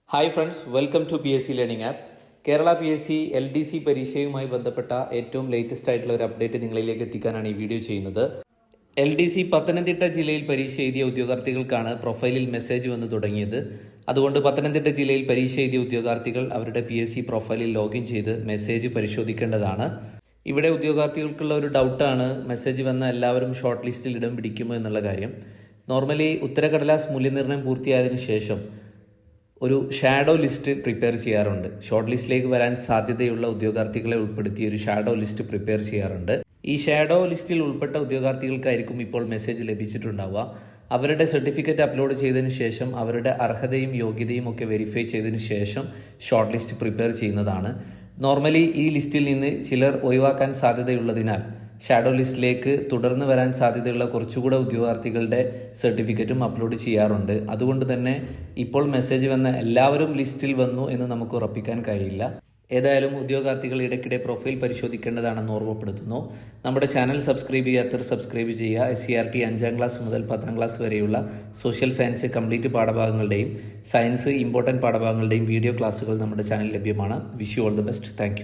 Hi friends, welcome to PSC learning app. Kerala PSC LDC പരീക്ഷയുമായി ബന്ധപ്പെട്ട ഏറ്റവും ലേറ്റസ്റ്റ് ആയിട്ടുള്ള ഒരു അപ്ഡേറ്റ് നിങ്ങളിലേക്ക് എത്തിക്കാനാണ് ഈ വീഡിയോ ചെയ്യുന്നത്. LDC പത്തനംതിട്ട ജില്ലയിൽ പരീക്ഷ എഴുതിയ ഉദ്യോഗാർത്ഥികൾക്കാണ് പ്രൊഫൈലിൽ മെസ്സേജ് വന്ന് തുടങ്ങിയത്. അതുകൊണ്ട് പത്തനംതിട്ട ജില്ലയിൽ പരീക്ഷ എഴുതിയ ഉദ്യോഗാർത്ഥികൾ അവരുടെ PSC പ്രൊഫൈലിൽ ലോഗിൻ ചെയ്ത് മെസ്സേജ് പരിശോധിക്കേണ്ടതാണ്. ഇവിടെ ഉദ്യോഗാർത്ഥികൾക്കുള്ള ഒരു ഡൗട്ടാണ്, മെസ്സേജ് വന്ന എല്ലാവരും ഷോർട്ട് ലിസ്റ്റിൽ ഇടം പിടിക്കുമോ എന്നുള്ള കാര്യം. നോർമലി ഉത്തരക്കടലാസ് മൂല്യനിർണ്ണയം പൂർത്തിയായതിനു ശേഷം ഒരു ഷാഡോ ലിസ്റ്റ് പ്രിപ്പയർ ചെയ്യാറുണ്ട്. ഷോർട്ട് ലിസ്റ്റിലേക്ക് വരാൻ സാധ്യതയുള്ള ഉദ്യോഗാർത്ഥികളെ ഉൾപ്പെടുത്തി ഒരു ഷാഡോ ലിസ്റ്റ് പ്രിപ്പയർ ചെയ്യാറുണ്ട്. ഈ ഷാഡോ ലിസ്റ്റിൽ ഉൾപ്പെട്ട ഉദ്യോഗാർത്ഥികൾക്കായിരിക്കും ഇപ്പോൾ മെസ്സേജ് ലഭിച്ചിട്ടുണ്ടാവുക. അവരുടെ സർട്ടിഫിക്കറ്റ് അപ്ലോഡ് ചെയ്തതിനു ശേഷം അവരുടെ അർഹതയും യോഗ്യതയും ഒക്കെ വെരിഫൈ ചെയ്തതിനു ശേഷം ഷോർട്ട് ലിസ്റ്റ് പ്രിപ്പയർ ചെയ്യുന്നതാണ്. നോർമലി ഈ ലിസ്റ്റിൽ നിന്ന് ചിലർ ഒഴിവാക്കാൻ സാധ്യതയുള്ളതിനാൽ ഷാഡോ ലിസ്റ്റിലേക്ക് തുടർന്ന് വരാൻ സാധ്യതയുള്ള കുറച്ചുകൂടെ ഉദ്യോഗാർത്ഥികളുടെ സർട്ടിഫിക്കറ്റും അപ്ലോഡ് ചെയ്യാറുണ്ട്. അതുകൊണ്ട് തന്നെ ഇപ്പോൾ മെസ്സേജ് വന്ന എല്ലാവരും ലിസ്റ്റിൽ വന്നു എന്ന് നമുക്ക് ഉറപ്പിക്കാൻ കഴിയില്ല. ഏതായാലും ഉദ്യോഗാർത്ഥികൾ ഇടയ്ക്കിടെ പ്രൊഫൈൽ പരിശോധിക്കേണ്ടതാണെന്ന് ഓർമ്മപ്പെടുത്തുന്നു. നമ്മുടെ ചാനൽ സബ്സ്ക്രൈബ് ചെയ്യാത്തവർ സബ്സ്ക്രൈബ് ചെയ്യുക. SCRT 5ാം ക്ലാസ് മുതൽ 10ാം ക്ലാസ് വരെയുള്ള സോഷ്യൽ സയൻസ് കംപ്ലീറ്റ് പാഠഭാഗങ്ങളുടെയും സയൻസ് ഇമ്പോർട്ടൻറ്റ് പാഠഭാഗങ്ങളുടെയും വീഡിയോ ക്ലാസ്സുകൾ നമ്മുടെ ചാനൽ ലഭ്യമാണ്. Wish you all the best. Thank